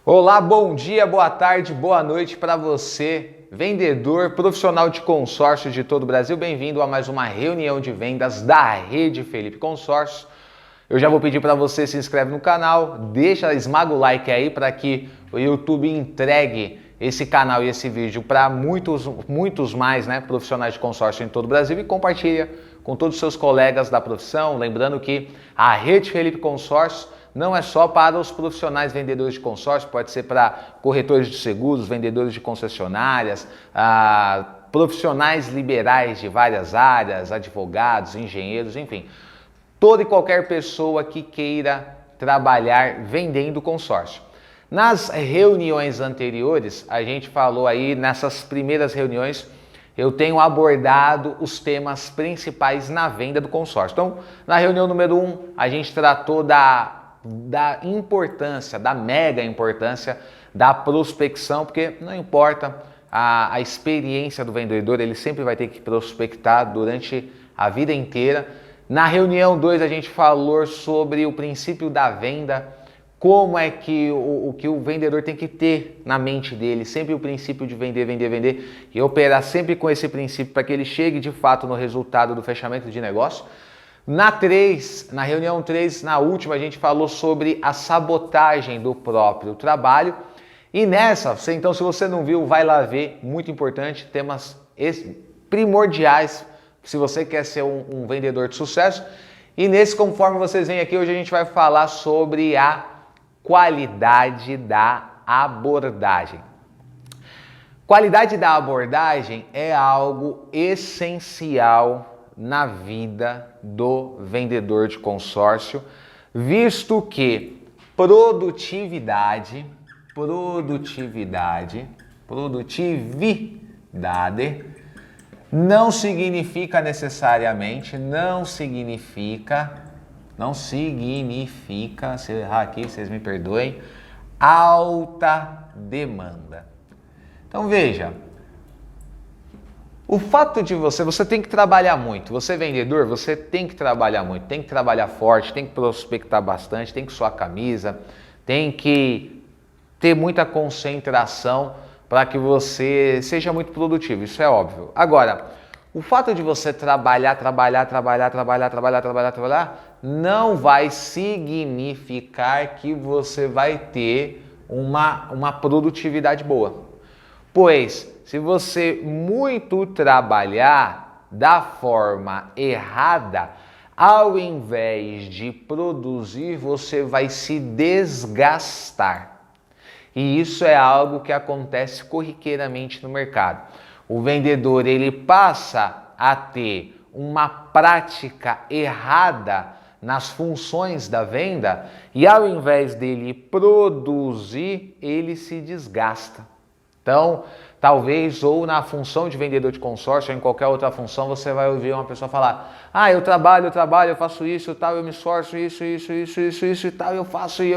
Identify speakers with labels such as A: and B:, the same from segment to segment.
A: Olá, bom dia, boa tarde, boa noite para você, vendedor, profissional de consórcio de todo o Brasil. Bem-vindo a mais uma reunião de vendas da Rede Felipe Consórcio. Eu já vou pedir para você se inscreve no canal, esmaga o like aí para que o YouTube entregue esse canal e esse vídeo para muitos mais profissionais de consórcio em todo o Brasil e compartilha com todos os seus colegas da profissão. Lembrando que a Rede Felipe Consórcio não é só para os profissionais vendedores de consórcio, pode ser para corretores de seguros, vendedores de concessionárias, profissionais liberais de várias áreas, advogados, engenheiros, enfim. Toda e qualquer pessoa que queira trabalhar vendendo consórcio. Nas reuniões anteriores, a gente falou aí, nessas primeiras reuniões, eu tenho abordado os temas principais na venda do consórcio. Então, na reunião número 1, a gente tratou da importância, da mega importância da prospecção, porque não importa a experiência do vendedor, ele sempre vai ter que prospectar durante a vida inteira. Na reunião 2 a gente falou sobre o princípio da venda, como é que o que o vendedor tem que ter na mente dele, sempre o princípio de vender, vender, vender e operar sempre com esse princípio para que ele chegue de fato no resultado do fechamento de negócio. Na reunião 3, na última, a gente falou sobre a sabotagem do próprio trabalho. E nessa, então, se você não viu, vai lá ver, muito importante, temas primordiais, se você quer ser um vendedor de sucesso. E nesse, conforme vocês veem aqui, hoje a gente vai falar sobre a qualidade da abordagem. Qualidade da abordagem é algo essencial na vida do vendedor de consórcio, visto que produtividade não significa necessariamente, não significa, se eu errar aqui, vocês me perdoem, alta demanda. Então veja, o fato de você tem que trabalhar muito, você vendedor, você tem que trabalhar muito, tem que trabalhar forte, tem que prospectar bastante, tem que suar a camisa, tem que ter muita concentração para que você seja muito produtivo, isso é óbvio. Agora, o fato de você trabalhar, não vai significar que você vai ter uma produtividade boa. Pois, se você muito trabalhar da forma errada, ao invés de produzir, você vai se desgastar. E isso é algo que acontece corriqueiramente no mercado. O vendedor, ele passa a ter uma prática errada nas funções da venda e ao invés dele produzir, ele se desgasta. Então, talvez ou na função de vendedor de consórcio ou em qualquer outra função, você vai ouvir uma pessoa falar: eu trabalho, eu faço isso, tal, eu me esforço, isso e tal, eu faço e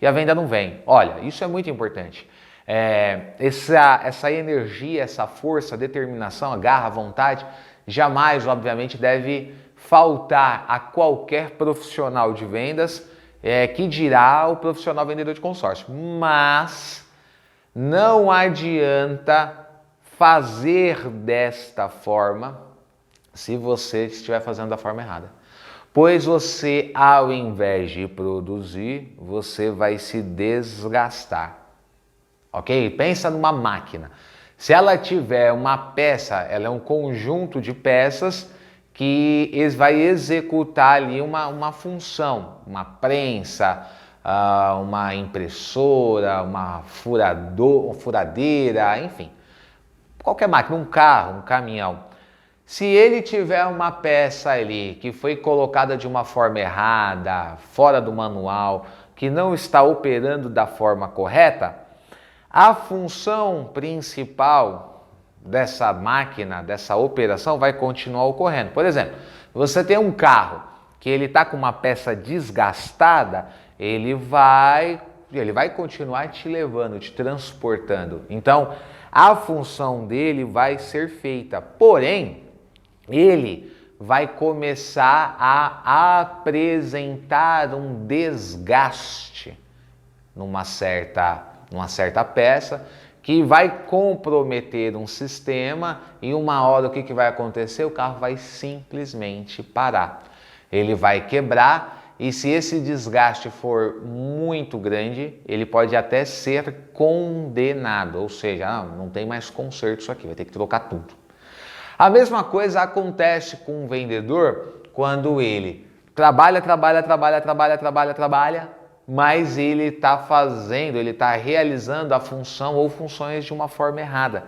A: a venda não vem. Olha, isso é muito importante. Essa energia, essa força, determinação, a garra, a vontade, jamais, obviamente, deve faltar a qualquer profissional de vendas, que dirá o profissional vendedor de consórcio. Mas não adianta fazer desta forma se você estiver fazendo da forma errada. Pois você, ao invés de produzir, você vai se desgastar. Ok? Pensa numa máquina. Se ela tiver uma peça, ela é um conjunto de peças que vai executar ali uma função, uma prensa, uma impressora, uma furadeira, enfim. Qualquer máquina, um carro, um caminhão. Se ele tiver uma peça ali que foi colocada de uma forma errada, fora do manual, que não está operando da forma correta, a função principal dessa máquina, dessa operação, vai continuar ocorrendo. Por exemplo, você tem um carro que ele está com uma peça desgastada, ele vai continuar te levando, te transportando. Então, a função dele vai ser feita, porém, ele vai começar a apresentar um desgaste. numa certa peça, que vai comprometer um sistema e uma hora o que vai acontecer? O carro vai simplesmente parar. Ele vai quebrar e se esse desgaste for muito grande, ele pode até ser condenado, ou seja, não tem mais conserto isso aqui, vai ter que trocar tudo. A mesma coisa acontece com um vendedor quando ele trabalha, mas ele está realizando a função ou funções de uma forma errada.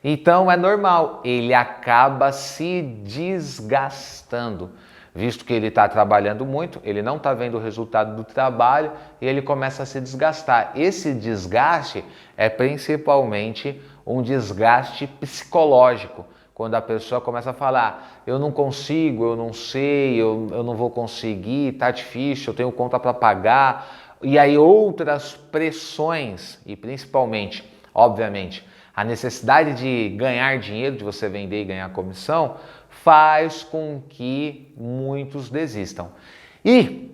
A: Então é normal, ele acaba se desgastando, visto que ele está trabalhando muito, ele não está vendo o resultado do trabalho e ele começa a se desgastar. Esse desgaste é principalmente um desgaste psicológico. Quando a pessoa começa a falar, eu não consigo, eu não sei, eu não vou conseguir, tá difícil, eu tenho conta para pagar. E aí outras pressões e principalmente, obviamente, a necessidade de ganhar dinheiro, de você vender e ganhar comissão, faz com que muitos desistam. E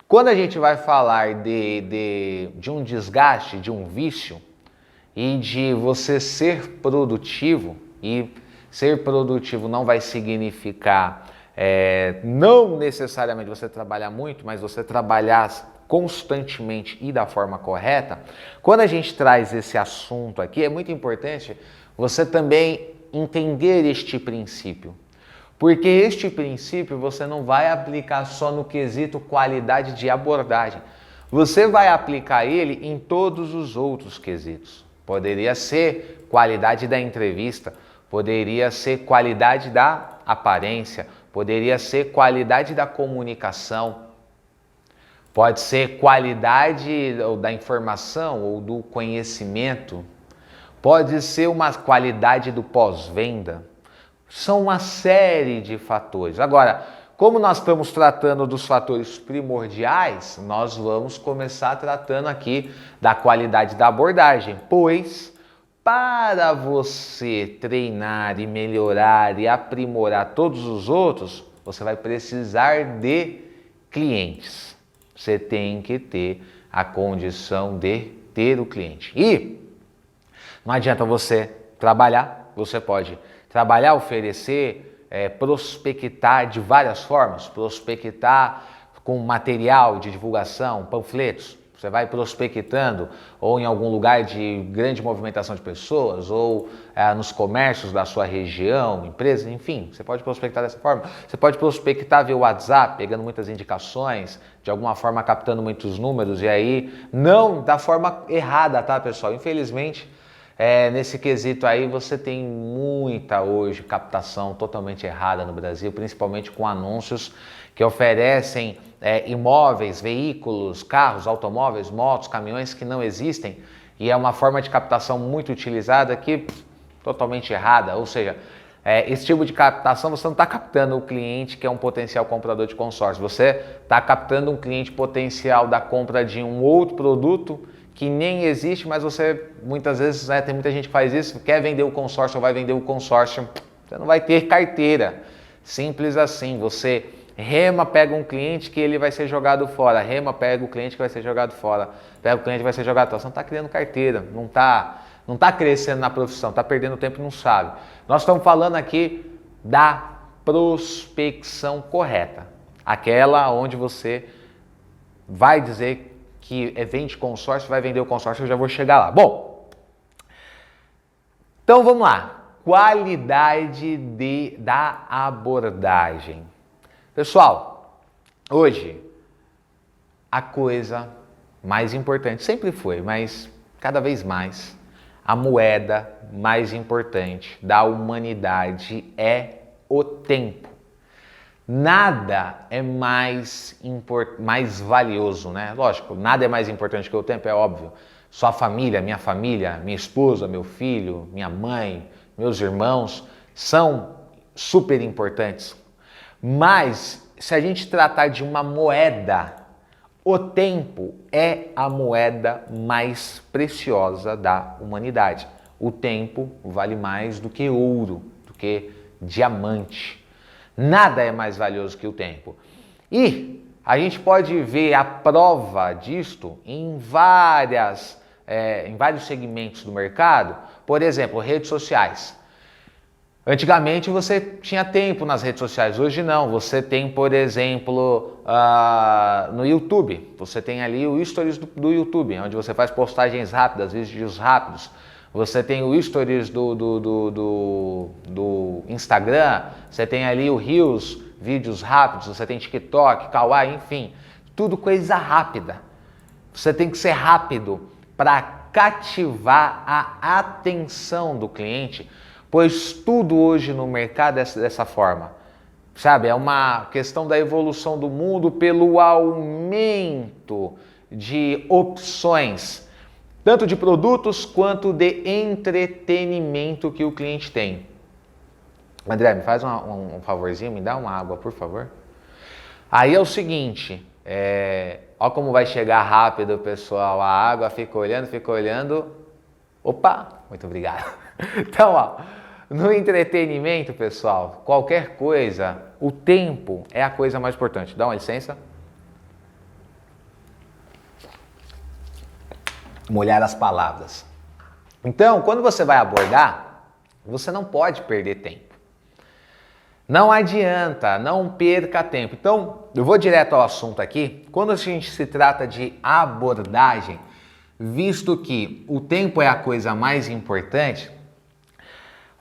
A: quando a gente vai falar de um desgaste, de um vício e de você ser produtivo, e ser produtivo não vai significar não necessariamente você trabalhar muito, mas você trabalhar constantemente e da forma correta. Quando a gente traz esse assunto aqui, é muito importante você também entender este princípio. Porque este princípio você não vai aplicar só no quesito qualidade de abordagem. Você vai aplicar ele em todos os outros quesitos. Poderia ser qualidade da entrevista, poderia ser qualidade da aparência, poderia ser qualidade da comunicação, pode ser qualidade da informação ou do conhecimento, pode ser uma qualidade do pós-venda. São uma série de fatores. Agora, como nós estamos tratando dos fatores primordiais, nós vamos começar tratando aqui da qualidade da abordagem, pois para você treinar e melhorar e aprimorar todos os outros, você vai precisar de clientes. Você tem que ter a condição de ter o cliente. E não adianta você trabalhar, você pode trabalhar, oferecer, prospectar de várias formas, prospectar com material de divulgação, panfletos. Você vai prospectando ou em algum lugar de grande movimentação de pessoas ou nos comércios da sua região, empresas, enfim. Você pode prospectar dessa forma. Você pode prospectar via WhatsApp, pegando muitas indicações, de alguma forma captando muitos números e aí não da forma errada, tá, pessoal? Infelizmente, nesse quesito aí você tem muita hoje captação totalmente errada no Brasil, principalmente com anúncios que oferecem imóveis, veículos, carros, automóveis, motos, caminhões que não existem e é uma forma de captação muito utilizada que totalmente errada, ou seja, esse tipo de captação você não está captando o cliente que é um potencial comprador de consórcio, você está captando um cliente potencial da compra de um outro produto que nem existe, mas você muitas vezes, tem muita gente que faz isso, quer vender o consórcio ou vai vender o consórcio, você não vai ter carteira, simples assim, você rema, pega um cliente que ele vai ser jogado fora, rema, pega o cliente que vai ser jogado fora, pega o cliente que vai ser jogado fora, você não está criando carteira, não está crescendo na profissão, está perdendo tempo e não sabe. Nós estamos falando aqui da prospecção correta, aquela onde você vai dizer que vende consórcio, vai vender o consórcio, eu já vou chegar lá. Bom, então vamos lá. Qualidade da abordagem. Pessoal, hoje a coisa mais importante, sempre foi, mas cada vez mais, a moeda mais importante da humanidade é o tempo. Nada é mais valioso, né? Lógico, nada é mais importante que o tempo, é óbvio. Sua família, minha esposa, meu filho, minha mãe, meus irmãos são super importantes. Mas se a gente tratar de uma moeda, o tempo é a moeda mais preciosa da humanidade. O tempo vale mais do que ouro, do que diamante. Nada é mais valioso que o tempo. E A gente pode ver a prova disto em vários segmentos do mercado. Por exemplo, redes sociais. Antigamente você tinha tempo nas redes sociais, hoje não. Você tem, por exemplo, no YouTube. Você tem ali o Stories do YouTube, onde você faz postagens rápidas, vídeos rápidos. Você tem o Stories do Instagram, você tem ali o Reels, vídeos rápidos, você tem TikTok, Kawaii, enfim. Tudo coisa rápida. Você tem que ser rápido para cativar a atenção do cliente, pois tudo hoje no mercado é dessa forma. Sabe, é uma questão da evolução do mundo pelo aumento de opções, tanto de produtos quanto de entretenimento que o cliente tem. André, me faz um favorzinho, me dá uma água, por favor. Aí é o seguinte, ó como vai chegar rápido, pessoal, a água, fica olhando. Opa, muito obrigado. Então, ó, no entretenimento, pessoal, qualquer coisa, o tempo é a coisa mais importante. Dá uma licença. Molhar as palavras. Então, quando você vai abordar, você não pode perder tempo. Não adianta, não perca tempo. Então, eu vou direto ao assunto aqui. Quando a gente se trata de abordagem, visto que o tempo é a coisa mais importante,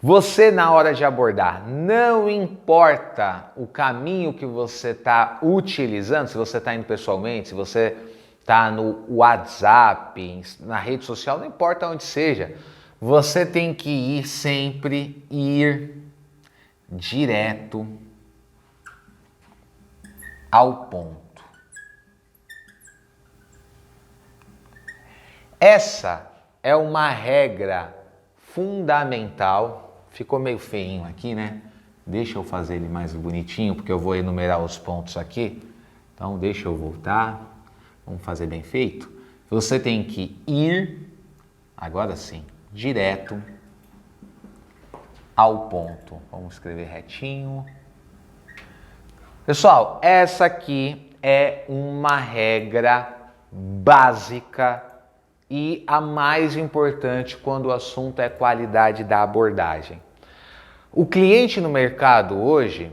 A: você na hora de abordar, não importa o caminho que você está utilizando, se você está indo pessoalmente, se você está no WhatsApp, na rede social, não importa onde seja, você tem que sempre ir direto ao ponto. Essa é uma regra fundamental. Ficou meio feinho aqui, né? Deixa eu fazer ele mais bonitinho, porque eu vou enumerar os pontos aqui. Então, deixa eu voltar. Vamos fazer bem feito. Você tem que ir, agora sim, direto ao ponto. Vamos escrever retinho. Pessoal, essa aqui é uma regra básica e a mais importante quando o assunto é qualidade da abordagem. O cliente no mercado hoje,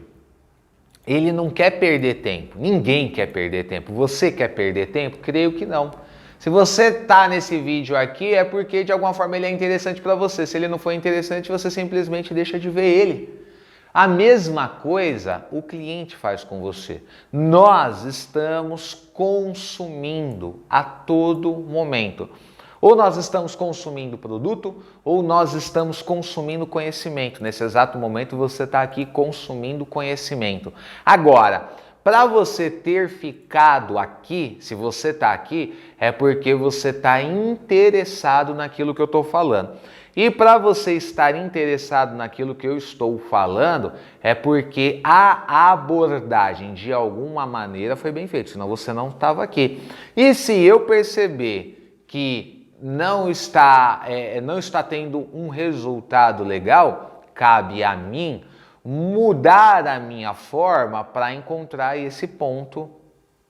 A: ele não quer perder tempo. Ninguém quer perder tempo. Você quer perder tempo? Creio que não. Se você está nesse vídeo aqui, é porque de alguma forma ele é interessante para você. Se ele não for interessante, você simplesmente deixa de ver ele. A mesma coisa o cliente faz com você. Nós estamos consumindo a todo momento. Ou nós estamos consumindo produto, ou nós estamos consumindo conhecimento. Nesse exato momento você está aqui consumindo conhecimento. Agora, para você ter ficado aqui, se você está aqui, é porque você está interessado naquilo que eu estou falando. E para você estar interessado naquilo que eu estou falando, é porque a abordagem de alguma maneira foi bem feita, senão você não estava aqui. E se eu perceber que não está tendo um resultado legal, cabe a mim mudar a minha forma para encontrar esse ponto,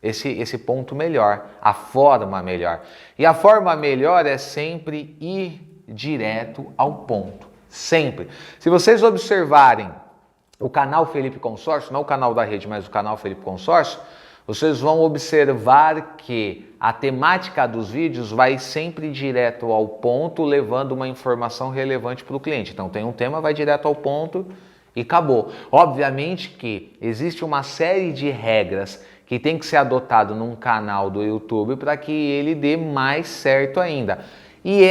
A: esse ponto melhor, a forma melhor. E a forma melhor é sempre ir direto ao ponto, sempre. Se vocês observarem o canal Felipe Consórcio, não o canal da rede, mas o canal Felipe Consórcio, vocês vão observar que a temática dos vídeos vai sempre direto ao ponto, levando uma informação relevante para o cliente. Então tem um tema, vai direto ao ponto e acabou. Obviamente que existe uma série de regras que tem que ser adotado num canal do YouTube para que ele dê mais certo ainda. E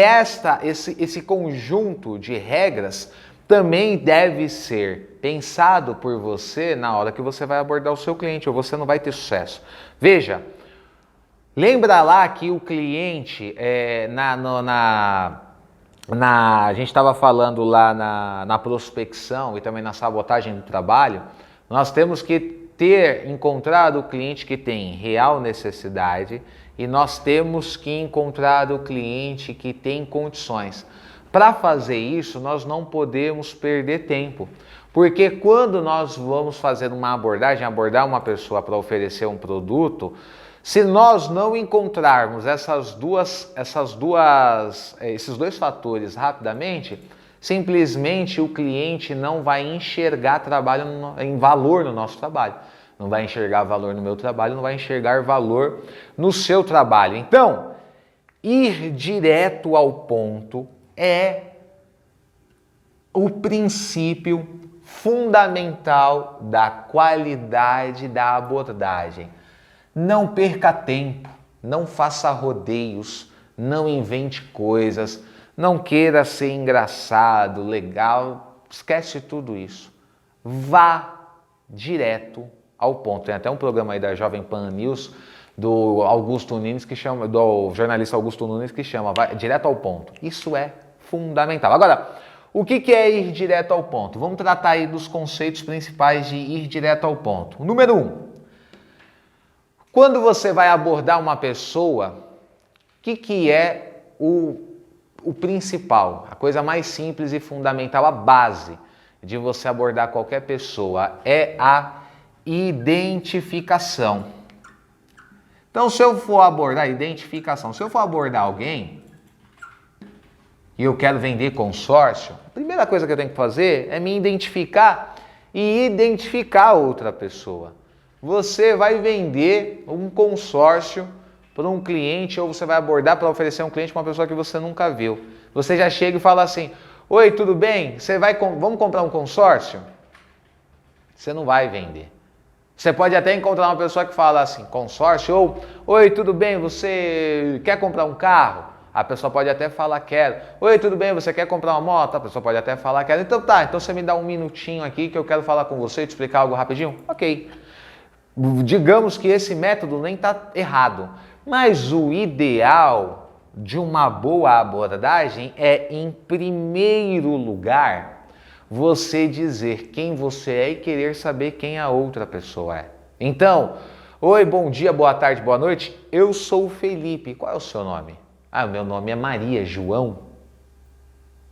A: esse conjunto de regras também deve ser pensado por você na hora que você vai abordar o seu cliente, ou você não vai ter sucesso. Veja, lembra lá que o cliente, a gente estava falando lá na prospecção e também na sabotagem do trabalho, nós temos que ter encontrado o cliente que tem real necessidade e nós temos que encontrar o cliente que tem condições. Para fazer isso, nós não podemos perder tempo, Porque quando nós vamos fazer uma abordagem, abordar uma pessoa para oferecer um produto, se nós não encontrarmos esses dois fatores rapidamente, simplesmente o cliente não vai enxergar em valor no nosso trabalho. Não vai enxergar valor no meu trabalho, não vai enxergar valor no seu trabalho. Então, ir direto ao ponto é o princípio fundamental da qualidade da abordagem. Não perca tempo, não faça rodeios, não invente coisas, não queira ser engraçado, legal, esquece tudo isso. Vá direto ao ponto. Tem até um programa aí da Jovem Pan News do Augusto Nunes que chama, do jornalista Augusto Nunes que chama vai direto ao ponto. Isso é fundamental. Agora, o que é ir direto ao ponto? Vamos tratar aí dos conceitos principais de ir direto ao ponto. Número 1. Quando você vai abordar uma pessoa, o que é o principal, a coisa mais simples e fundamental, a base de você abordar qualquer pessoa é a identificação. Então, se eu for abordar identificação, se eu for abordar alguém e eu quero vender consórcio, a primeira coisa que eu tenho que fazer é me identificar e identificar outra pessoa. Você vai vender um consórcio para um cliente ou você vai abordar para oferecer um cliente para uma pessoa que você nunca viu. Você já chega e fala assim, oi, tudo bem? Vamos comprar um consórcio? Você não vai vender. Você pode até encontrar uma pessoa que fala assim, consórcio, ou, oi, tudo bem, você quer comprar um carro? A pessoa pode até falar, quero. Oi, tudo bem, você quer comprar uma moto? A pessoa pode até falar, quero. Então tá, então você me dá um minutinho aqui que eu quero falar com você e te explicar algo rapidinho? Ok. Digamos que esse método nem está errado, mas o ideal de uma boa abordagem é, em primeiro lugar, você dizer quem você é e querer saber quem a outra pessoa é. Então, oi, bom dia, boa tarde, boa noite, eu sou o Felipe, qual é o seu nome? Ah, o meu nome é Maria, João,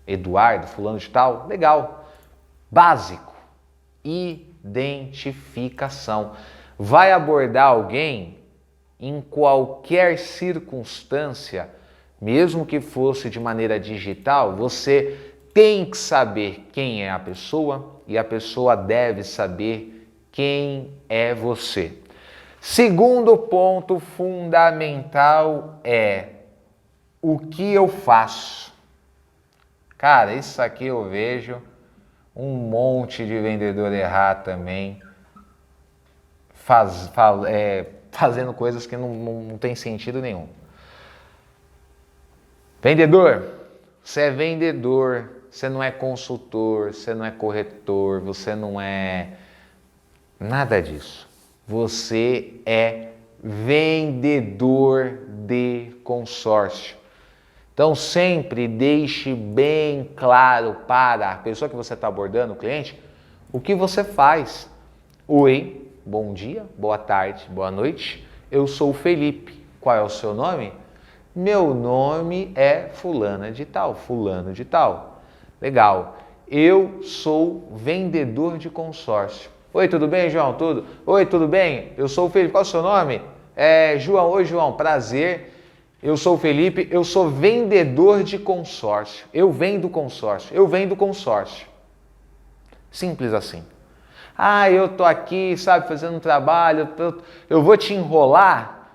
A: Eduardo, fulano de tal, legal. Básico, identificação. Vai abordar alguém em qualquer circunstância, mesmo que fosse de maneira digital, você tem que saber quem é a pessoa e a pessoa deve saber quem é você. Segundo ponto fundamental é o que eu faço. Cara, isso aqui eu vejo um monte de vendedor errar também. Fazendo coisas que não tem sentido nenhum. Vendedor, você é vendedor, você não é consultor, você não é corretor, você não é nada disso. Você é vendedor de consórcio. Então sempre deixe bem claro para a pessoa que você está abordando, o cliente, o que você faz. Oi, bom dia, boa tarde, boa noite. Eu sou o Felipe. Qual é o seu nome? Meu nome é fulana de tal, fulano de tal. Legal. Eu sou vendedor de consórcio. Oi, tudo bem, João? Tudo? Oi, tudo bem? Eu sou o Felipe. Qual é o seu nome? João. Oi, João. Prazer. Eu sou o Felipe. Eu sou vendedor de consórcio. Eu vendo consórcio. Eu vendo consórcio. Simples assim. Ah, eu tô aqui, sabe, fazendo um trabalho, eu vou te enrolar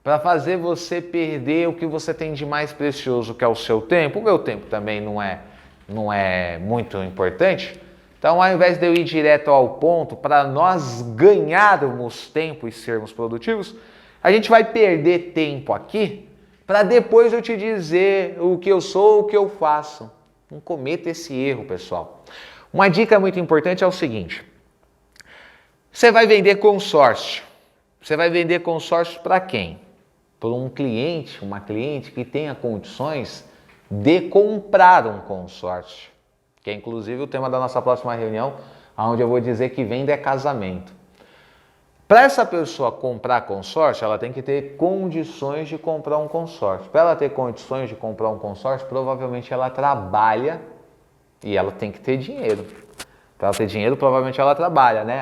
A: para fazer você perder o que você tem de mais precioso, que é o seu tempo. O meu tempo também não é muito importante. Então, ao invés de eu ir direto ao ponto, para nós ganharmos tempo e sermos produtivos, a gente vai perder tempo aqui para depois eu te dizer o que eu sou, o que eu faço. Não cometa esse erro, pessoal. Uma dica muito importante é o seguinte. Você vai vender consórcio. Você vai vender consórcio para quem? Para um cliente, uma cliente que tenha condições de comprar um consórcio. Que é inclusive o tema da nossa próxima reunião, onde eu vou dizer que venda é casamento. Para essa pessoa comprar consórcio, ela tem que ter condições de comprar um consórcio. Para ela ter condições de comprar um consórcio, provavelmente ela trabalha e ela tem que ter dinheiro Para ela ter dinheiro, provavelmente ela trabalha, né?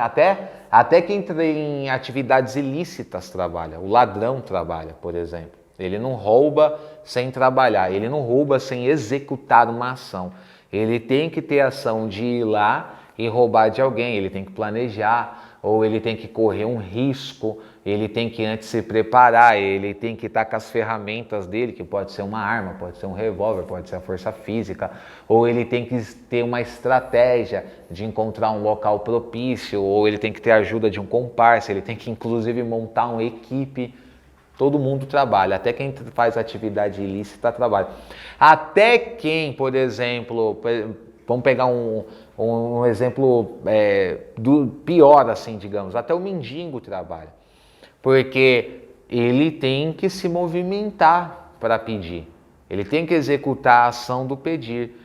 A: Até quem entra em atividades ilícitas trabalha. O ladrão trabalha, por exemplo. Ele não rouba sem trabalhar, ele não rouba sem executar uma ação. Ele tem que ter ação de ir lá e roubar de alguém, ele tem que planejar, ou ele tem que correr um risco, ele tem que antes se preparar, ele tem que estar com as ferramentas dele, que pode ser uma arma, pode ser um revólver, pode ser a força física, ou ele tem que ter uma estratégia de encontrar um local propício, ou ele tem que ter a ajuda de um comparsa, ele tem que inclusive montar uma equipe. Todo mundo trabalha, até quem faz atividade ilícita trabalha. Até quem, por exemplo, vamos pegar um exemplo do pior, assim, digamos, até o mendigo trabalha. Porque ele tem que se movimentar para pedir, ele tem que executar a ação do pedir.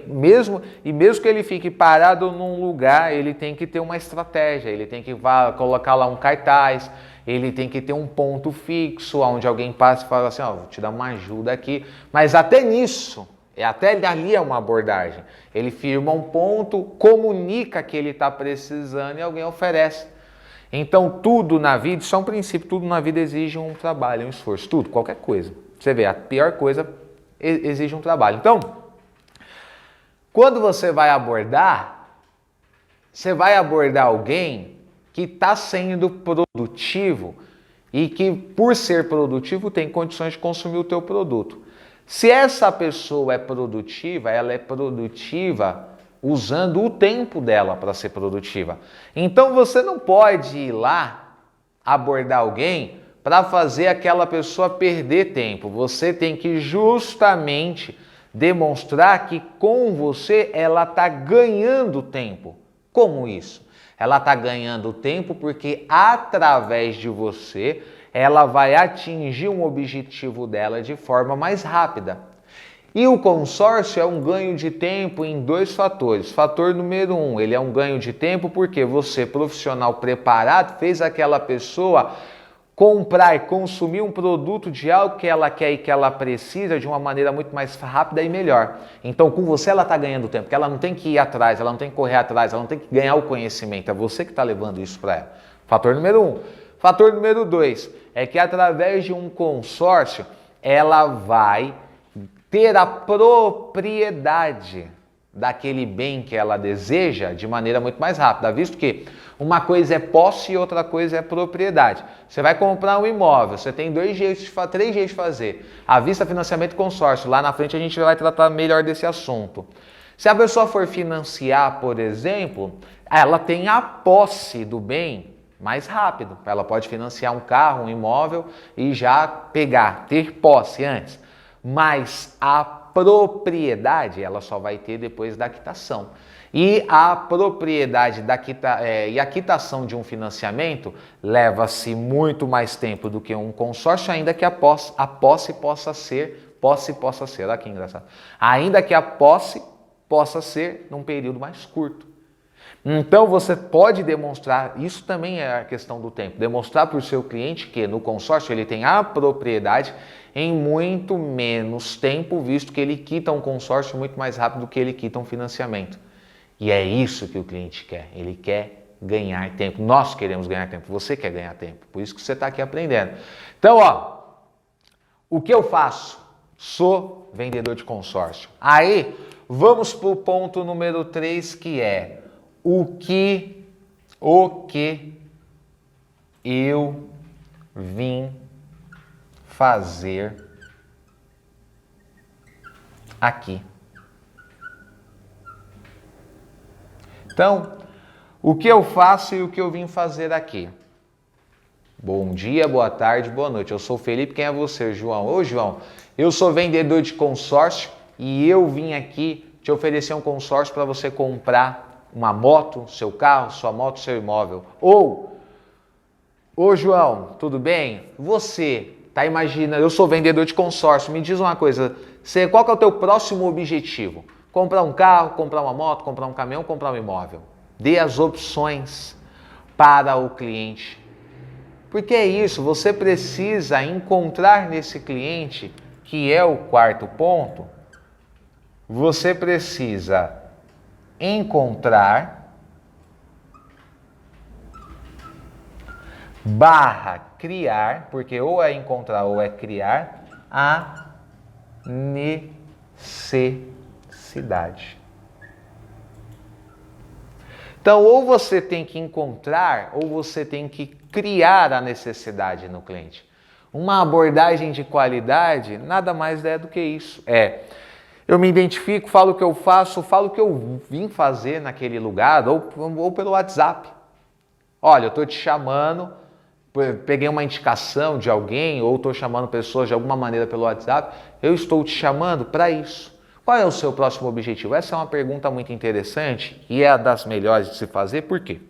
A: Mesmo que ele fique parado num lugar, ele tem que ter uma estratégia, ele tem que colocar lá um cartaz, ele tem que ter um ponto fixo, onde alguém passa e fala assim, ó, vou te dar uma ajuda aqui. Mas até nisso, até ali é uma abordagem. Ele firma um ponto, comunica que ele está precisando e alguém oferece. Então tudo na vida, isso é um princípio, tudo na vida exige um trabalho, um esforço, tudo, qualquer coisa. Você vê, a pior coisa exige um trabalho. Então, quando você vai abordar alguém que está sendo produtivo e que, por ser produtivo, tem condições de consumir o teu produto. Se essa pessoa é produtiva, ela é produtiva usando o tempo dela para ser produtiva. Então você não pode ir lá abordar alguém para fazer aquela pessoa perder tempo. Você tem que justamente demonstrar que com você ela está ganhando tempo. Como isso? Ela está ganhando tempo porque através de você ela vai atingir um objetivo dela de forma mais rápida. E o consórcio é um ganho de tempo em 2 fatores. Fator número 1, ele é um ganho de tempo porque você, profissional preparado, fez aquela pessoa comprar e consumir um produto de algo que ela quer e que ela precisa de uma maneira muito mais rápida e melhor. Então, com você ela está ganhando tempo, porque ela não tem que ir atrás, ela não tem que correr atrás, ela não tem que ganhar o conhecimento, é você que está levando isso para ela. Fator número 1. Fator número 2 é que através de um consórcio, ela vai ter a propriedade daquele bem que ela deseja de maneira muito mais rápida, visto que uma coisa é posse e outra coisa é propriedade. Você vai comprar um imóvel, você tem 3 jeitos de fazer. À vista, financiamento e consórcio. Lá na frente a gente vai tratar melhor desse assunto. Se a pessoa for financiar, por exemplo, ela tem a posse do bem mais rápido. Ela pode financiar um carro, um imóvel e já ter posse antes. Mas a propriedade ela só vai ter depois da quitação. E a propriedade e a quitação de um financiamento leva-se muito mais tempo do que um consórcio, ainda que a posse possa ser, olha que engraçado, ainda que a posse possa ser num período mais curto. Então você pode demonstrar, isso também é a questão do tempo, demonstrar para o seu cliente que no consórcio ele tem a propriedade em muito menos tempo, visto que ele quita um consórcio muito mais rápido do que ele quita um financiamento. E é isso que o cliente quer, ele quer ganhar tempo. Nós queremos ganhar tempo, você quer ganhar tempo, por isso que você está aqui aprendendo. Então, o que eu faço? Sou vendedor de consórcio. Aí, vamos para o ponto número 3, que é o que eu vim fazer aqui. Então, o que eu faço e o que eu vim fazer aqui? Bom dia, boa tarde, boa noite. Eu sou o Felipe, quem é você, João? Ô, João, eu sou vendedor de consórcio e eu vim aqui te oferecer um consórcio para você comprar uma moto, seu carro, sua moto, seu imóvel. Ô, João, tudo bem? Você tá imaginando, eu sou vendedor de consórcio, me diz uma coisa, qual que é o teu próximo objetivo? Comprar um carro, comprar uma moto, comprar um caminhão, comprar um imóvel. Dê as opções para o cliente. Porque é isso, você precisa encontrar nesse cliente, que é o 4º ponto, você precisa encontrar barra criar, porque ou é encontrar ou é criar a necessidade. Então, ou você tem que encontrar ou você tem que criar a necessidade no cliente. Uma abordagem de qualidade nada mais é do que isso. Eu me identifico, falo o que eu faço, falo o que eu vim fazer naquele lugar ou pelo WhatsApp. Olha, eu estou te chamando, peguei uma indicação de alguém ou estou chamando pessoas de alguma maneira pelo WhatsApp, eu estou te chamando para isso. Qual é o seu próximo objetivo? Essa é uma pergunta muito interessante e é a das melhores de se fazer, por quê?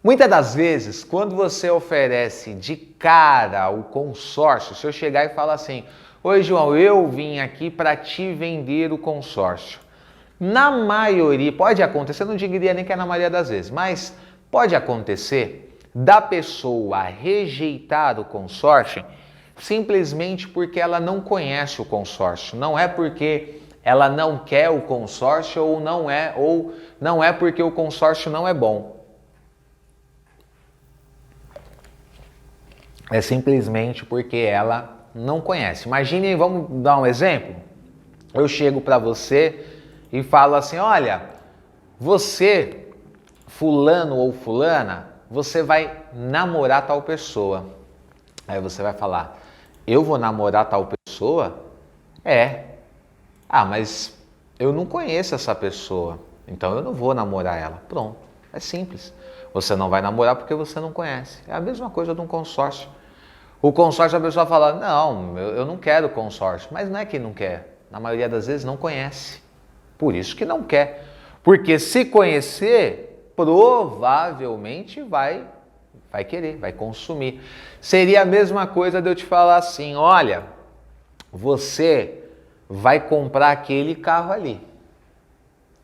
A: Muitas das vezes, quando você oferece de cara o consórcio, se eu chegar e falar assim, oi João, eu vim aqui para te vender o consórcio. Na maioria, pode acontecer, não diria nem que é na maioria das vezes, mas pode acontecer da pessoa rejeitar o consórcio simplesmente porque ela não conhece o consórcio. Não é porque ela não quer o consórcio ou não é porque o consórcio não é bom. É simplesmente porque ela não conhece. Imaginem, vamos dar um exemplo. Eu chego para você e falo assim, olha, você, fulano ou fulana, você vai namorar tal pessoa. Aí você vai falar, eu vou namorar tal pessoa? Mas eu não conheço essa pessoa, então eu não vou namorar ela. Pronto, é simples. Você não vai namorar porque você não conhece. É a mesma coisa de um consórcio. O consórcio, a pessoa fala, não, eu não quero consórcio. Mas não é que não quer. Na maioria das vezes não conhece. Por isso que não quer. Porque se conhecer, provavelmente vai querer, vai consumir. Seria a mesma coisa de eu te falar assim, olha, você vai comprar aquele carro ali.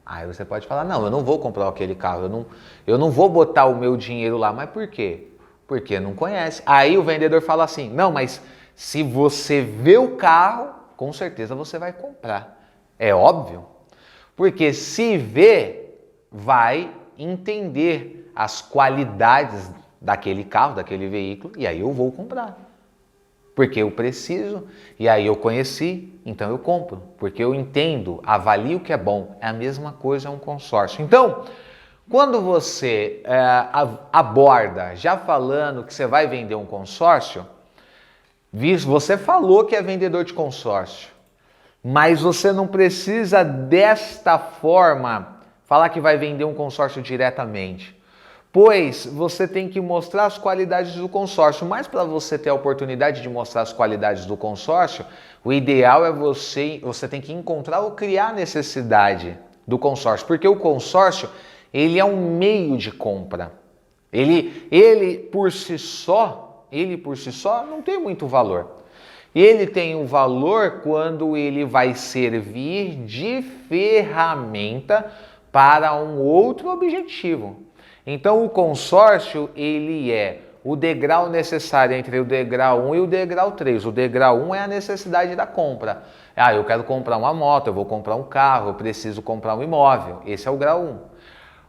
A: Aí você pode falar, não, eu não vou comprar aquele carro, eu não vou botar o meu dinheiro lá. Mas por quê? Porque não conhece. Aí o vendedor fala assim, não, mas se você vê o carro, com certeza você vai comprar. É óbvio. Porque se vê, vai entender as qualidades daquele carro, daquele veículo, e aí eu vou comprar. Porque eu preciso, e aí eu conheci, então eu compro. Porque eu entendo, avalio o que é bom. É a mesma coisa, é um consórcio. Então, quando você aborda, já falando que você vai vender um consórcio, você falou que é vendedor de consórcio, mas você não precisa desta forma falar que vai vender um consórcio diretamente. Pois você tem que mostrar as qualidades do consórcio, mas para você ter a oportunidade de mostrar as qualidades do consórcio, o ideal é você tem que encontrar ou criar a necessidade do consórcio, porque o consórcio, ele é um meio de compra. Ele por si só não tem muito valor. Ele tem um valor quando ele vai servir de ferramenta para um outro objetivo. Então o consórcio, ele é o degrau necessário entre o degrau 1 e o degrau 3. O degrau 1 é a necessidade da compra. Eu quero comprar uma moto, eu vou comprar um carro, eu preciso comprar um imóvel. Esse é o grau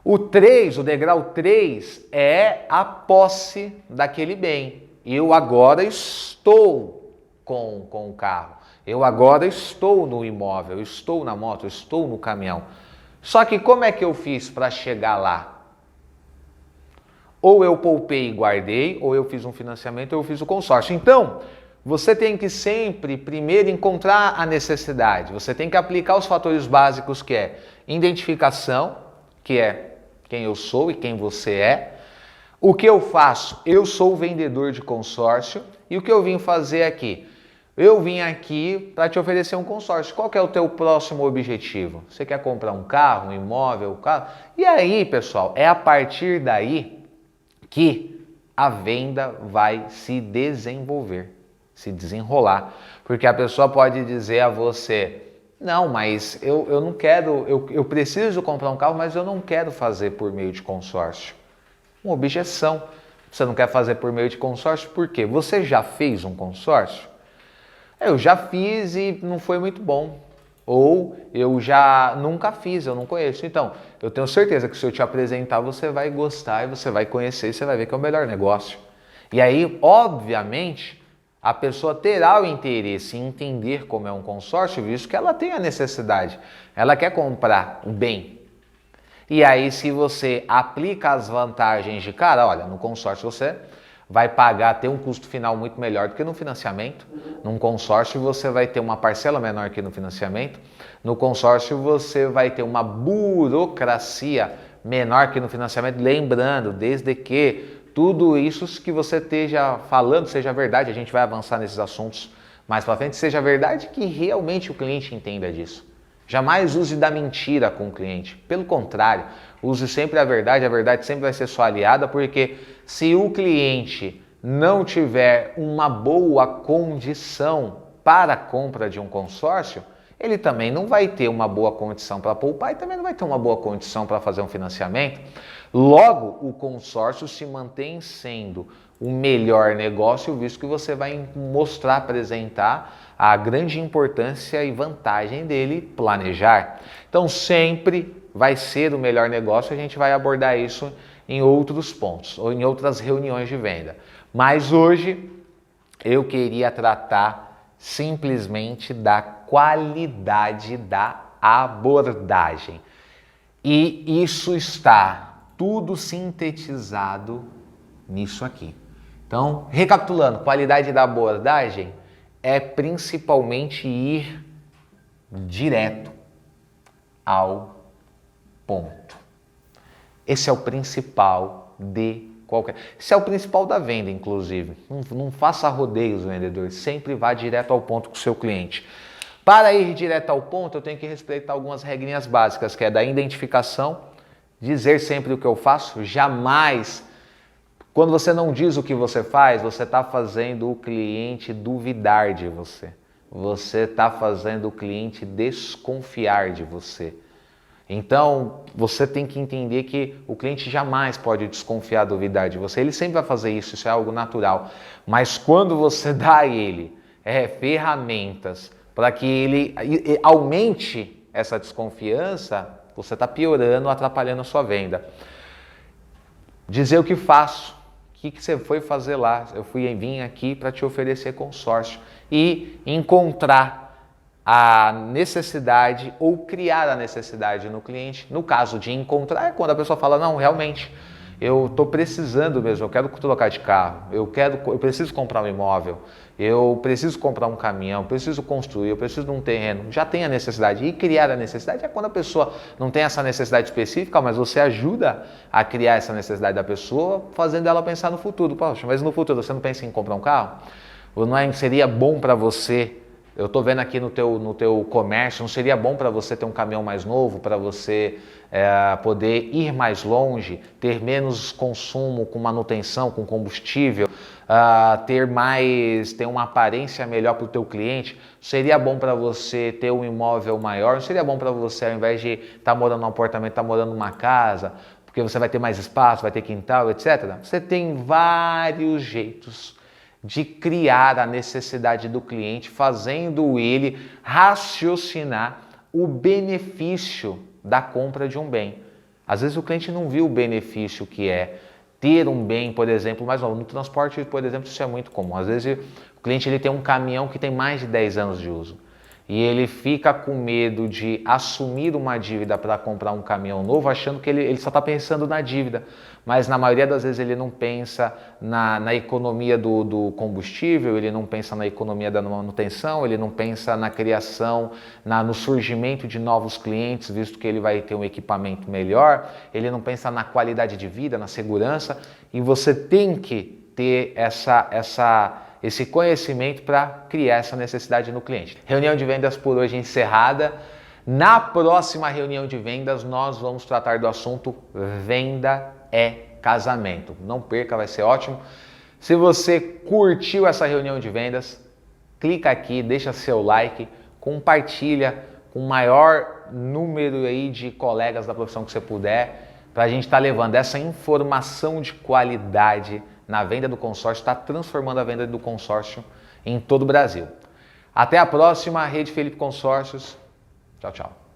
A: 1. O degrau 3 é a posse daquele bem. Eu agora estou com o carro. Eu agora estou no imóvel, eu estou na moto, eu estou no caminhão. Só que como é que eu fiz para chegar lá? Ou eu poupei e guardei, ou eu fiz um financiamento, ou eu fiz o consórcio. Então, você tem que sempre, primeiro, encontrar a necessidade. Você tem que aplicar os fatores básicos, que é identificação, que é quem eu sou e quem você é. O que eu faço? Eu sou vendedor de consórcio. E o que eu vim fazer aqui? Eu vim aqui para te oferecer um consórcio. Qual que é o teu próximo objetivo? Você quer comprar um carro, um imóvel, um carro? E aí, pessoal, é a partir daí que a venda vai se desenvolver, se desenrolar. Porque a pessoa pode dizer a você, não, mas eu não quero, eu preciso comprar um carro, mas eu não quero fazer por meio de consórcio. Uma objeção. Você não quer fazer por meio de consórcio por quê? Você já fez um consórcio? Eu já fiz e não foi muito bom. ou eu já nunca fiz, eu não conheço. Então, eu tenho certeza que se eu te apresentar, você vai gostar e você vai conhecer e você vai ver que é o melhor negócio. E aí, obviamente, a pessoa terá o interesse em entender como é um consórcio, visto que ela tem a necessidade. Ela quer comprar o bem. E aí, se você aplica as vantagens de cara, olha, no consórcio você vai pagar, ter um custo final muito melhor do que no financiamento. Num consórcio você vai ter uma parcela menor que no financiamento. No consórcio você vai ter uma burocracia menor que no financiamento. Lembrando, desde que tudo isso que você esteja falando seja verdade, a gente vai avançar nesses assuntos mais para frente, seja verdade que realmente o cliente entenda disso. Jamais use da mentira com o cliente. Pelo contrário, use sempre a verdade sempre vai ser sua aliada, porque se o cliente não tiver uma boa condição para a compra de um consórcio, ele também não vai ter uma boa condição para poupar e também não vai ter uma boa condição para fazer um financiamento. Logo, o consórcio se mantém sendo o melhor negócio, visto que você vai mostrar, apresentar a grande importância e vantagem dele planejar. Então, sempre vai ser o melhor negócio, a gente vai abordar isso em outros pontos, ou em outras reuniões de venda. Mas hoje, eu queria tratar simplesmente da qualidade da abordagem. E isso está tudo sintetizado nisso aqui. Então, recapitulando, qualidade da abordagem é principalmente ir direto ao ponto. Esse é o principal de qualquer... Esse é o principal da venda, inclusive. Não faça rodeios, vendedor. Sempre vá direto ao ponto com o seu cliente. Para ir direto ao ponto, eu tenho que respeitar algumas regrinhas básicas, que é da identificação, dizer sempre o que eu faço, jamais... Quando você não diz o que você faz, você está fazendo o cliente duvidar de você. Você está fazendo o cliente desconfiar de você. Então, você tem que entender que o cliente jamais pode desconfiar, duvidar de você. Ele sempre vai fazer isso, isso é algo natural. Mas quando você dá a ele ferramentas para que ele aumente essa desconfiança, você está piorando, atrapalhando a sua venda. Dizer o que faço. O que você foi fazer lá? Eu vim aqui para te oferecer consórcio e encontrar a necessidade ou criar a necessidade no cliente. No caso de encontrar, é quando a pessoa fala, não, realmente, eu estou precisando mesmo, eu quero trocar de carro, eu preciso comprar um imóvel, eu preciso comprar um caminhão, eu preciso construir, eu preciso de um terreno. Já tem a necessidade. E criar a necessidade é quando a pessoa não tem essa necessidade específica, mas você ajuda a criar essa necessidade da pessoa, fazendo ela pensar no futuro. Poxa, mas no futuro você não pensa em comprar um carro? Ou não seria bom para você... Eu estou vendo aqui no teu comércio, não seria bom para você ter um caminhão mais novo, para você poder ir mais longe, ter menos consumo com manutenção, com combustível, ter uma aparência melhor para o teu cliente? Seria bom para você ter um imóvel maior? Não seria bom para você, ao invés de estar morando num apartamento, estar morando numa casa, porque você vai ter mais espaço, vai ter quintal, etc. Você tem vários jeitos de criar a necessidade do cliente, fazendo ele raciocinar o benefício da compra de um bem. Às vezes o cliente não viu o benefício que é ter um bem, por exemplo, mas no transporte, por exemplo, isso é muito comum. Às vezes o cliente ele tem um caminhão que tem mais de 10 anos de uso e ele fica com medo de assumir uma dívida para comprar um caminhão novo, achando que ele só está pensando na dívida. Mas na maioria das vezes ele não pensa na economia do combustível, ele não pensa na economia da manutenção, ele não pensa na criação, no surgimento de novos clientes, visto que ele vai ter um equipamento melhor, ele não pensa na qualidade de vida, na segurança, e você tem que ter esse conhecimento para criar essa necessidade no cliente. Reunião de vendas por hoje encerrada. Na próxima reunião de vendas nós vamos tratar do assunto venda é casamento. Não perca, vai ser ótimo. Se você curtiu essa reunião de vendas, clica aqui, deixa seu like, compartilha com o maior número aí de colegas da profissão que você puder, para a gente estar levando essa informação de qualidade na venda do consórcio, está transformando a venda do consórcio em todo o Brasil. Até a próxima, Rede Felipe Consórcios. Tchau, tchau.